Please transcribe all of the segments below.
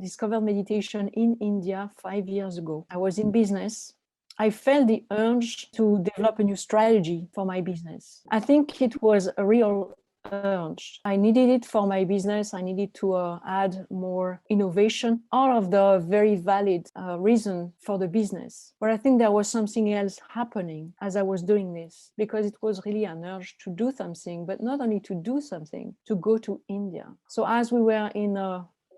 discovered meditation in India 5 years ago. I was in business. I felt the urge to develop a new strategy for my business. I think it was a real urge. I needed it for my business. I needed to add more innovation, all of the very valid reason for the business. But I think there was something else happening as I was doing this, because it was really an urge to do something, but not only to do something, to go to India. So as we were in a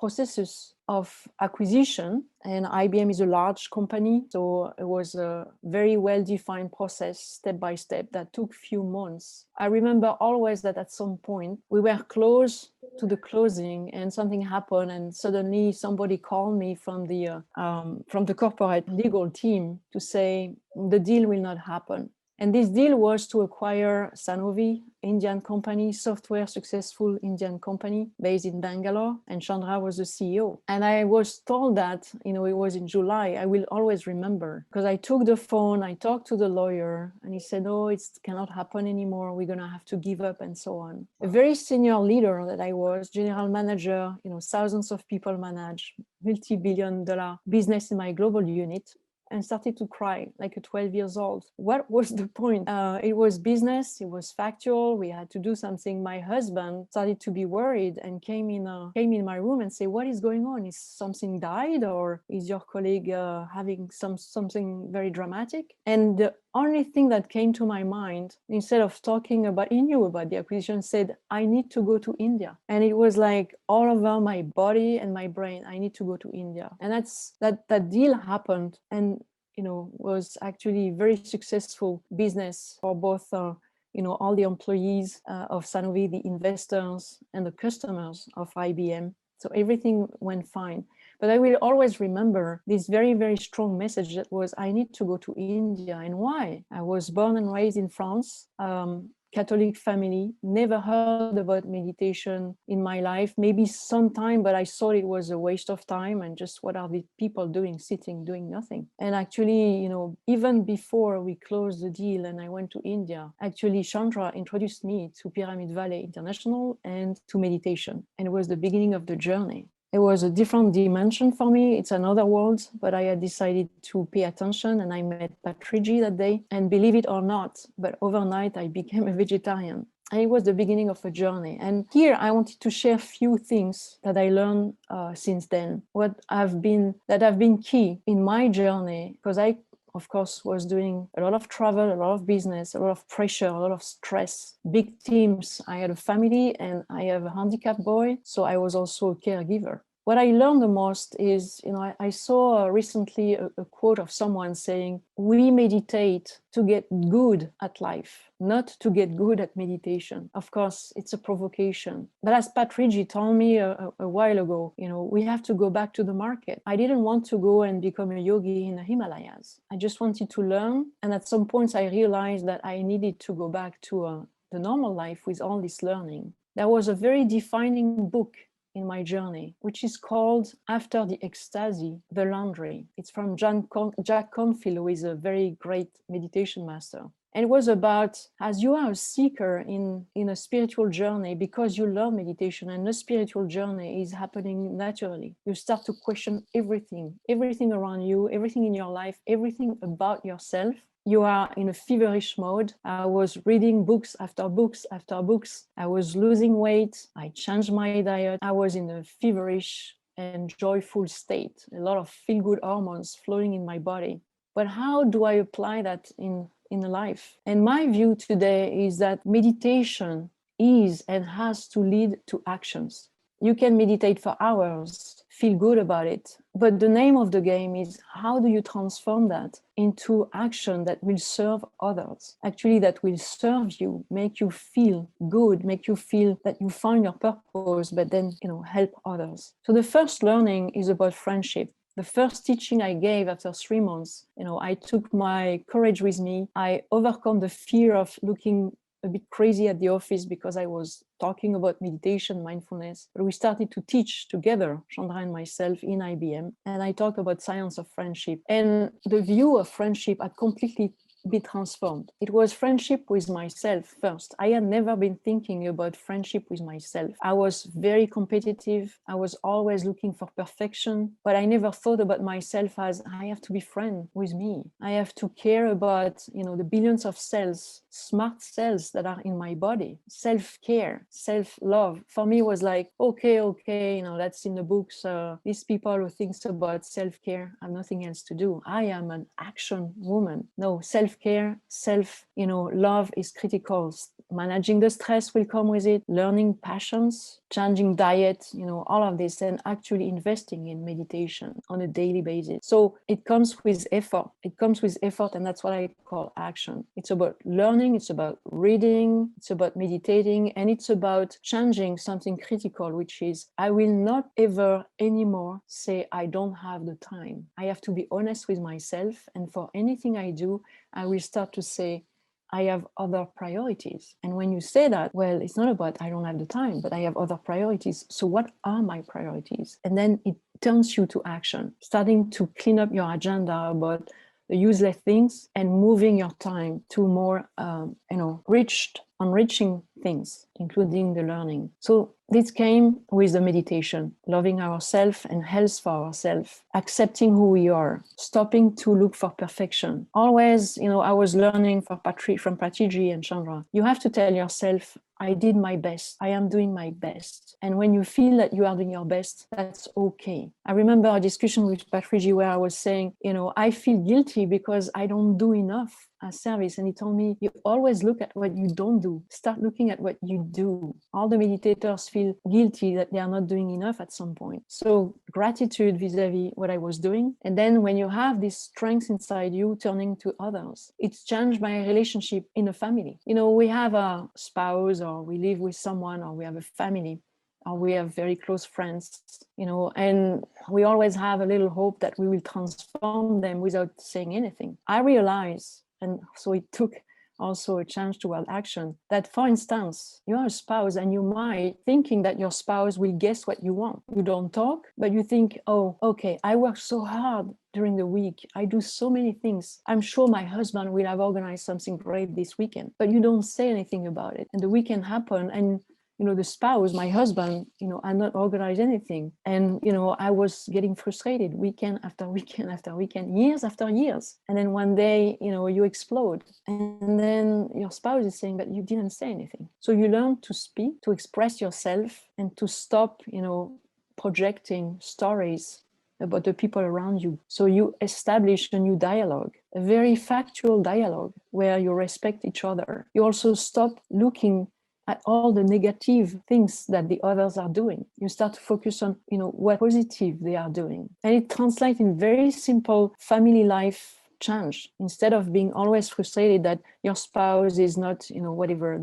processes of acquisition, and IBM is a large company, so it was a very well-defined process, step by step, that took few months. I remember always that at some point we were close to the closing and something happened, and suddenly somebody called me from the corporate legal team to say the deal will not happen. And this deal was to acquire Sanofi, Indian company, software successful Indian company based in Bangalore, and Chandra was the CEO. And I was told that, it was in July. I will always remember, because I took the phone, I talked to the lawyer, and he said, no, it cannot happen anymore. We're going to have to give up, and so on. A very senior leader that I was, general manager, thousands of people manage, multi-billion-dollar business in my global unit, and started to cry like a 12 years old. What was the point? It was business, it was factual, we had to do something. My husband started to be worried and came in my room and said, what is going on? Is something died, or is your colleague having something very dramatic? And the only thing that came to my mind, instead of talking about, he knew about the acquisition, said, I need to go to India. And it was like all over my body and my brain, I need to go to India. And that deal happened, and was actually very successful business for both all the employees of Sanofi, the investors, and the customers of IBM. So everything went fine. But I will always remember this very, very strong message that was, I need to go to India. And why? I was born and raised in France, Catholic family, never heard about meditation in my life, maybe sometime, but I thought it was a waste of time, and just what are the people doing, sitting, doing nothing. And actually, even before we closed the deal and I went to India, actually Chandra introduced me to Pyramid Valley International and to meditation. And it was the beginning of the journey. It was a different dimension for me. It's another world, but I had decided to pay attention, and I met Patrigi that day. And believe it or not, but overnight I became a vegetarian. And it was the beginning of a journey. And here I wanted to share a few things that I learned since then, that have been key in my journey, because I, of course, was doing a lot of travel, a lot of business, a lot of pressure, a lot of stress, big teams. I had a family and I have a handicapped boy, so I was also a caregiver. What I learned the most is, I saw recently a quote of someone saying, we meditate to get good at life, not to get good at meditation. Of course, it's a provocation. But as Patrigi told me a while ago, we have to go back to the market. I didn't want to go and become a yogi in the Himalayas. I just wanted to learn. And at some points, I realized that I needed to go back to the normal life with all this learning. There was a very defining book in my journey, which is called After the Ecstasy, The Laundry. It's from Jack Canfield, who is a very great meditation master. And it was about, as you are a seeker in a spiritual journey, because you love meditation and the spiritual journey is happening naturally, you start to question everything around you, everything in your life, everything about yourself. You are in a feverish mode. I was reading books after books after books. I was losing weight. I changed my diet. I was in a feverish and joyful state. A lot of feel-good hormones flowing in my body. But how do I apply that in life? And my view today is that meditation is and has to lead to actions. You can meditate for hours, feel good about it, but the name of the game is, how do you transform that into action that will serve others? Actually, that will serve you, make you feel good, make you feel that you find your purpose, but then, help others. So the first learning is about friendship. The first teaching I gave after 3 months, I took my courage with me. I overcome the fear of looking a bit crazy at the office because I was talking about meditation, mindfulness. But we started to teach together, Chandra and myself, in IBM. And I talked about science of friendship. And the view of friendship had completely be transformed. It was friendship with myself first. I had never been thinking about friendship with myself. I was very competitive. I was always looking for perfection, but I never thought about myself as I have to be friend with me. I have to care about, the billions of cells, smart cells that are in my body. Self-care, self-love. For me was like, okay, that's in the books. These people who thinks about self-care have nothing else to do. I am an action woman. No, self-care, love is critical. Managing the stress will come with it, learning passions, changing diet, all of this, and actually investing in meditation on a daily basis. So it comes with effort. And that's what I call action. It's about learning, it's about reading, it's about meditating, and it's about changing something critical, which is I will not ever anymore say I don't have the time. I have to be honest with myself, and for anything I do, I will start to say, I have other priorities. And when you say that, well, it's not about I don't have the time, but I have other priorities. So what are my priorities? And then it turns you to action, starting to clean up your agenda about the useless things and moving your time to more, enriching things, including the learning. So this came with the meditation, loving ourselves and health for ourselves, accepting who we are, stopping to look for perfection. Always, I was learning from Patrici and Chandra. You have to tell yourself, I did my best. I am doing my best. And when you feel that you are doing your best, that's okay. I remember a discussion with Patrici where I was saying, I feel guilty because I don't do enough as service. And he told me, you always look at what you don't do. Start looking at what you do. All the meditators feel guilty that they are not doing enough at some point. So gratitude vis-a-vis what I was doing. And then when you have this strength inside you, turning to others, it's changed my relationship in a family. We have a spouse, or we live with someone, or we have a family, or we have very close friends, and we always have a little hope that we will transform them without saying anything. I realize, and so it took also a change toward action, that for instance, you are a spouse and you might thinking that your spouse will guess what you want. You don't talk, but you think, oh, okay, I work so hard during the week. I do so many things. I'm sure my husband will have organized something great this weekend, but you don't say anything about it. And the weekend happened, and the spouse, my husband, had not organized anything. And, I was getting frustrated weekend after weekend after weekend, years after years. And then one day, you explode. And then your spouse is saying, but you didn't say anything. So you learn to speak, to express yourself, and to stop, projecting stories about the people around you. So you establish a new dialogue, a very factual dialogue where you respect each other. You also stop looking at all the negative things that the others are doing. You start to focus on, what positive they are doing. And it translates in very simple family life change. Instead of being always frustrated that your spouse is not,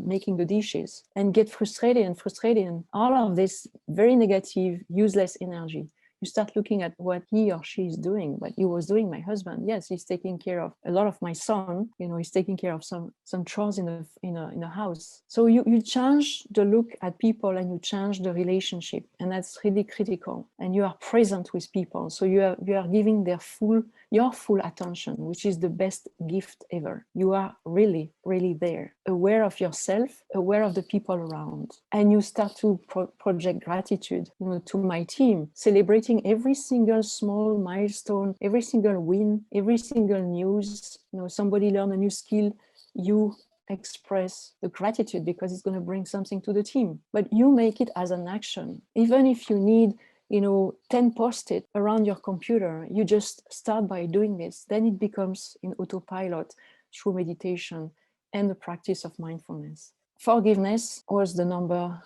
making the dishes, and get frustrated and all of this very negative, useless energy. You start looking at what he or she is doing, what he was doing, my husband. Yes, he's taking care of a lot of my son. He's taking care of some chores in a house. So you change the look at people, and you change the relationship, and that's really critical. And you are present with people, so you are giving your full attention, which is the best gift ever. You are really, really there, aware of yourself, aware of the people around, and you start to project gratitude, to my team, celebrating every single small milestone, every single win, every single news. Somebody learn a new skill, you express the gratitude because it's going to bring something to the team. But you make it as an action. Even if you need 10 post-it around your computer, you just start by doing this. Then it becomes in autopilot through meditation and the practice of mindfulness. Forgiveness was the number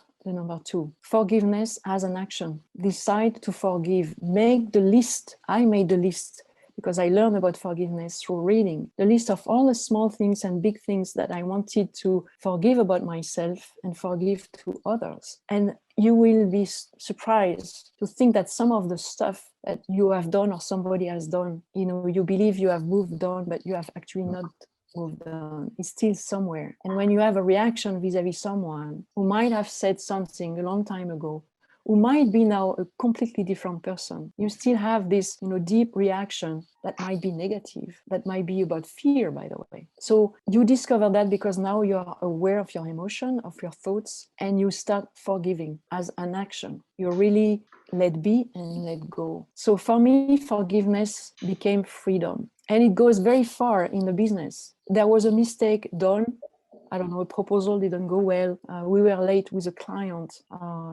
2. Forgiveness as an action. Decide to forgive. Make the list. I made the list because I learned about forgiveness through reading. The list of all the small things and big things that I wanted to forgive about myself and forgive to others. And you will be surprised to think that some of the stuff that you have done or somebody has done, you believe you have moved on, but you have actually not moved on. It's still somewhere. And when you have a reaction vis-a-vis someone who might have said something a long time ago, who might be now a completely different person. You still have this, deep reaction that might be negative, that might be about fear, by the way. So you discover that because now you are aware of your emotion, of your thoughts, and you start forgiving as an action. You really let be and let go. So for me, forgiveness became freedom. And it goes very far in the business. There was a mistake done. I don't know, a proposal didn't go well. We were late with a client.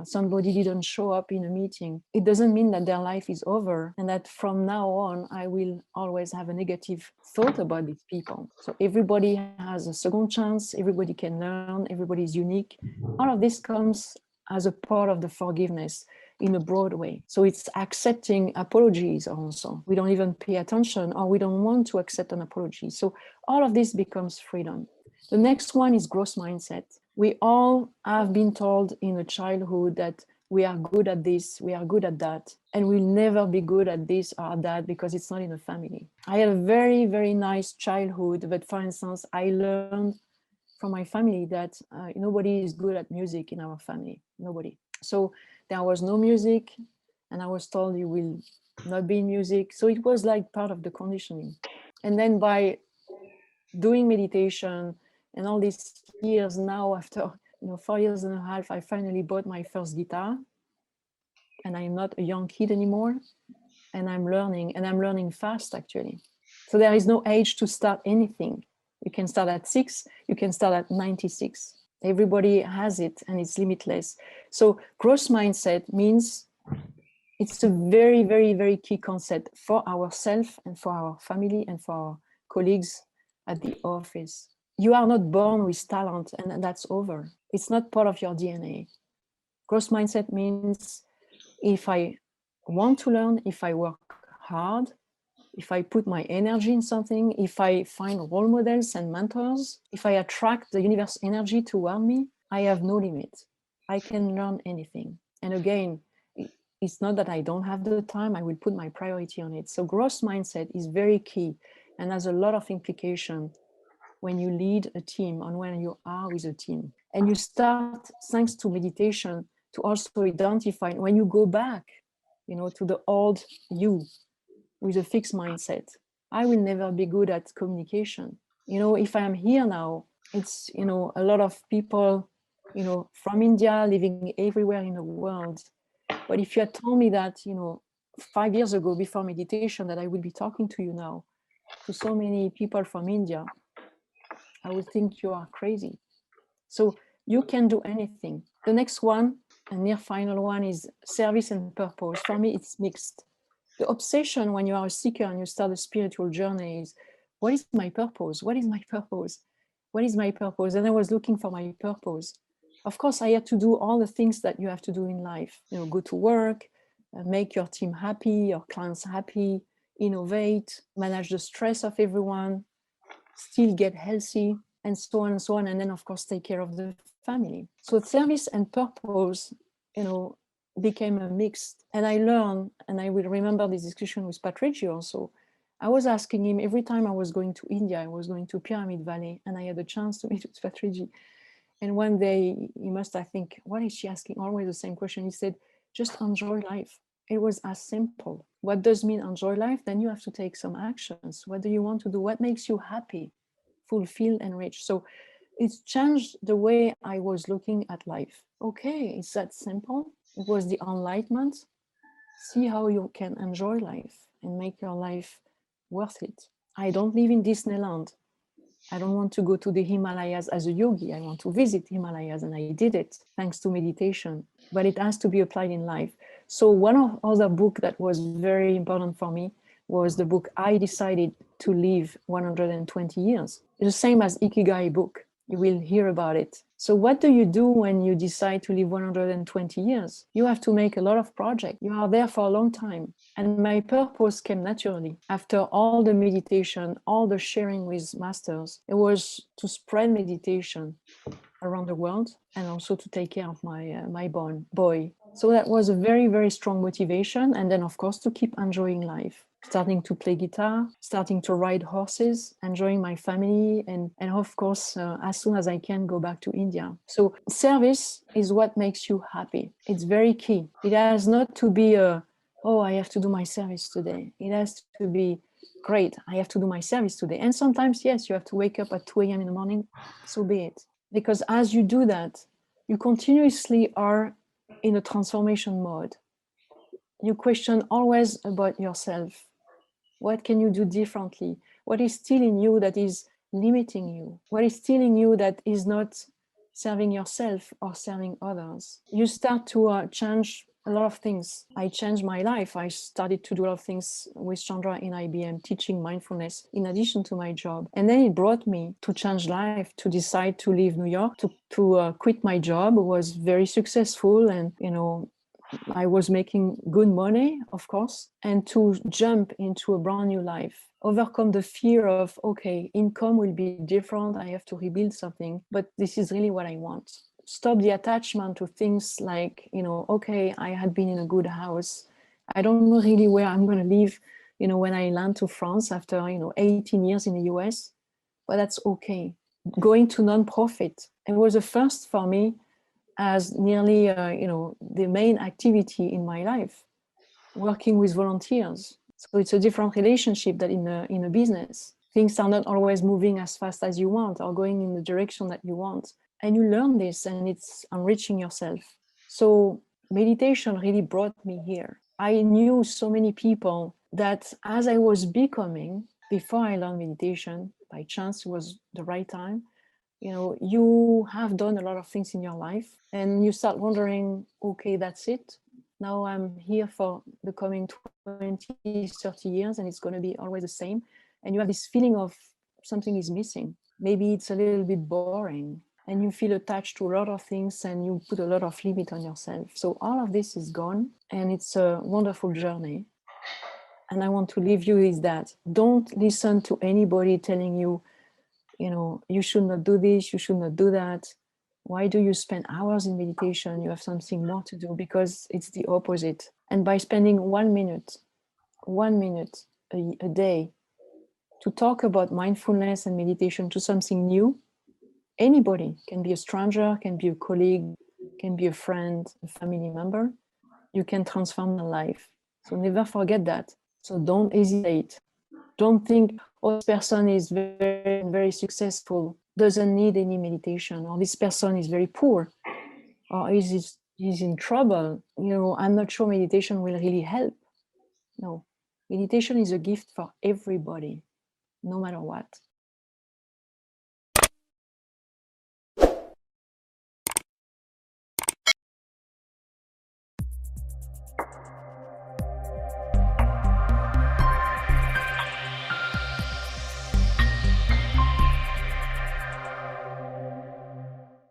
Somebody didn't show up in a meeting. It doesn't mean that their life is over and that from now on, I will always have a negative thought about these people. So everybody has a second chance. Everybody can learn. Everybody is unique. All of this comes as a part of the forgiveness in a broad way. So it's accepting apologies also. We don't even pay attention or we don't want to accept an apology. So all of this becomes freedom. The next one is growth mindset. We all have been told in a childhood that we are good at this, we are good at that, and we'll never be good at this or that because it's not in the family. I had a very, very nice childhood, but for instance, I learned from my family that nobody is good at music in our family, nobody. So there was no music, and I was told you will not be in music. So it was like part of the conditioning. And then by doing meditation and all these years now, after 4.5 years, I finally bought my first guitar, and I'm not a young kid anymore. And I'm learning fast, actually. So there is no age to start anything. You can start at 6, you can start at 96. Everybody has it, and it's limitless. So growth mindset means it's a very, very, very key concept for ourselves and for our family and for our colleagues at the office. You are not born with talent, and that's over. It's not part of your DNA. Growth mindset means if I want to learn, if I work hard, if I put my energy in something, if I find role models and mentors, if I attract the universe energy toward me, I have no limit. I can learn anything. And again, it's not that I don't have the time, I will put my priority on it. So growth mindset is very key and has a lot of implication when you lead a team and when you are with a team. And you start, thanks to meditation, to also identify when you go back, to the old you with a fixed mindset. I will never be good at communication. If I am here now, it's, a lot of people, from India, living everywhere in the world. But if you had told me that, 5 years ago before meditation, that I would be talking to you now, to so many people from India, I would think you are crazy. So you can do anything. The next one, a near final one, is service and purpose. For me, it's mixed. The obsession when you are a seeker and you start a spiritual journey is, what is my purpose? What is my purpose? What is my purpose? And I was looking for my purpose. Of course, I had to do all the things that you have to do in life. Go to work, make your team happy, your clients happy, innovate, manage the stress of everyone, still get healthy, and so on and so on. And then, of course, take care of the family. So service and purpose, became a mix. And I learned, and I will remember this discussion with Patrici also, I was asking him every time I was going to India, I was going to Pyramid Valley, and I had a chance to meet with Patrici. And one day he must, I think, what is she asking? Always the same question. He said, just enjoy life. It was as simple. What does mean enjoy life? Then you have to take some actions. What do you want to do? What makes you happy, fulfilled, and rich? So it's changed the way I was looking at life. Okay, it's that simple. It was the enlightenment. See how you can enjoy life and make your life worth it. I don't live in Disneyland. I don't want to go to the Himalayas as a yogi. I want to visit Himalayas, and I did it thanks to meditation, but it has to be applied in life. So one of other book that was very important for me was the book I Decided to Live 120 Years. It's the same as Ikigai book. You will hear about it. So what do you do when you decide to live 120 years? You have to make a lot of projects. You are there for a long time. And my purpose came naturally. After all the meditation, all the sharing with masters, it was to spread meditation around the world and also to take care of my boy. So that was a very, very strong motivation. And then, of course, to keep enjoying life. starting to play guitar, starting to ride horses, enjoying my family, and of course, as soon as I can, go back to India. So service is what makes you happy. It's very key. It has not to be oh, I have to do my service today. It has to be, great, I have to do my service today. And sometimes, yes, you have to wake up at 2 a.m. in the morning, so be it. Because as you do that, you continuously are in a transformation mode. You question always about yourself. What can you do differently? What is still in you that is limiting you? What is still in you that is not serving yourself or serving others? You start to change a lot of things. I changed my life. I started to do a lot of things with Chandra in IBM, teaching mindfulness in addition to my job. And then it brought me to change life, to decide to leave New York, to quit my job. It was very successful, and I was making good money, of course, and to jump into a brand new life, overcome the fear of, okay, income will be different, I have to rebuild something, but this is really what I want. Stop the attachment to things like, okay, I had been in a good house. I don't know really where I'm going to live, when I land to France after, 18 years in the US, but that's okay. Going to nonprofit, it was a first for me, as nearly, the main activity in my life, working with volunteers. So it's a different relationship than in a business. Things are not always moving as fast as you want or going in the direction that you want. And you learn this, and it's enriching yourself. So meditation really brought me here. I knew so many people that as I was becoming, before I learned meditation, by chance it was the right time, you have done a lot of things in your life, and you start wondering, okay, that's it. Now I'm here for the coming 20, 30 years, and it's going to be always the same. And you have this feeling of something is missing. Maybe it's a little bit boring, and you feel attached to a lot of things, and you put a lot of limit on yourself. So all of this is gone, and it's a wonderful journey. And I want to leave you with that. Don't listen to anybody telling you, you should not do this, you should not do that. Why do you spend hours in meditation? You have something more to do, because it's the opposite. And by spending 1 minute a day to talk about mindfulness and meditation to something new, anybody, can be a stranger, can be a colleague, can be a friend, a family member, you can transform their life. So never forget that. So don't hesitate. Don't think, oh, this person is very, very successful, doesn't need any meditation, or this person is very poor, or he's in trouble. I'm not sure meditation will really help. No, meditation is a gift for everybody, no matter what.